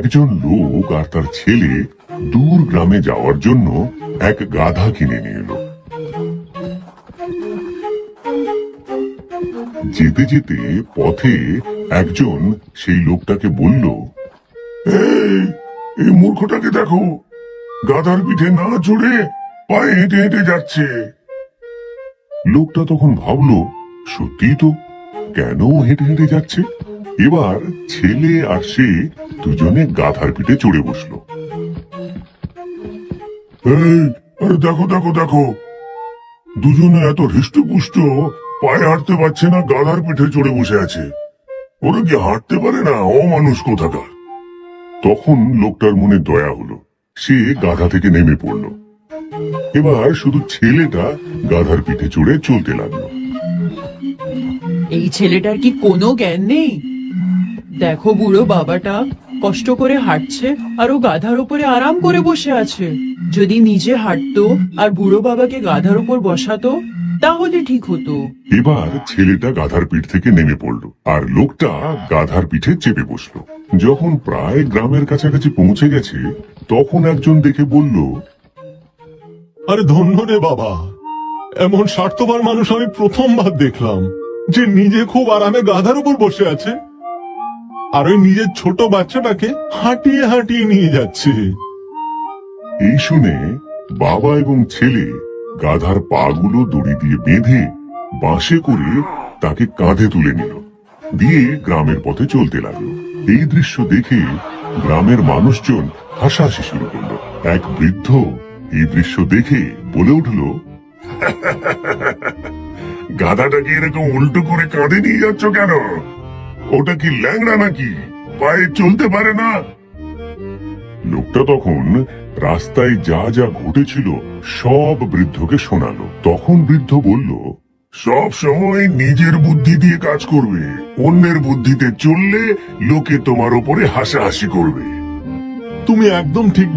একজন লোক আর তার ছেলে দূর গ্রামে যাওয়ার জন্য এক গাধা কিনে নিয়ে এলো। যেতে যেতে পথে একজন সেই লোকটাকে বলল, এই মূর্খটাকে দেখো, গাধার পিঠে না চড়ে পায়ে হেঁটে হেঁটে যাচ্ছে। লোকটা তখন ভাবলো, সত্যি তো, কেন হেঁটে হেঁটে যাচ্ছে। এবার ছেলে আর সে দুজনে গাধার পিঠে চড়ে বসলো। দেখো দেখো দেখো, দুজনে এত হৃষ্টপুষ্ট, পায়ে হাঁটতে পারছে না, গাধার পিঠে চড়ে বসে আছে। ওরা কি হাঁটতে পারে না, অমানুষ কোথাকার। তখন লোকটার মনে দয়া হলো, সে গাধা থেকে নেমে পড়লো। এবার শুধু ছেলেটা গাধার পিঠে চড়ে চলতে লাগলো। এই ছেলেটার কি কোনো জ্ঞান নেই? দেখো, বুড়ো বাবাটা কষ্ট করে হাঁটছে আর ও গাধার উপরে আরাম করে বসে আছে। যদি নিজে হাঁটতো আর বুড়ো বাবাকে গাধার উপর বসাতো তাহলে ঠিক হতো। এবার ছেলেটা গাধার পিঠ থেকে নেমে পড়লো আর লোকটা গাধার পিঠে চেপে বসলো। যখন প্রায় গ্রামের কাছাকাছি পৌঁছে গেছে, তখন একজন দেখে বলল, আরে ধন্য রে বাবা, এমন স্বার্থপর মানুষ আমি প্রথমবার দেখলাম, যে নিজে খুব আরামে গাধার উপর বসে আছে আর ওই নিজের ছোট বাচ্চাটাকে হাঁটিয়ে হাঁটিয়ে নিয়ে যাচ্ছে। এই শুনে বাবা এবং ছেলে গাধার পাগুলো দড়ি দিয়ে বেঁধে বাঁশে করে তাকে কাঁধে তুলে নিল, দিয়ে গ্রামের পথে চলতে লাগলো। এই দৃশ্য দেখে গ্রামের মানুষজন হাসাহাসি শুরু করলো। এক বৃদ্ধ এই দৃশ্য দেখে বলে উঠল, গাধাটাকে এরকম উল্টো করে কাঁধে নিয়ে যাচ্ছ কেন? ওটা কি ল্যাংড়া নাকি, পায়ে চলতে পারে না? লোকটা তখন রাস্তায় যা যা ঘটেছিল সব বৃদ্ধকে শোনালো। তখন বৃদ্ধ বলল, সব সময় নিজের বুদ্ধি দিয়ে কাজ করবে, অন্যের বুদ্ধিতে চললে লোকে তোমার উপরে হাসাহাসি করবে। তুমি একদম ঠিক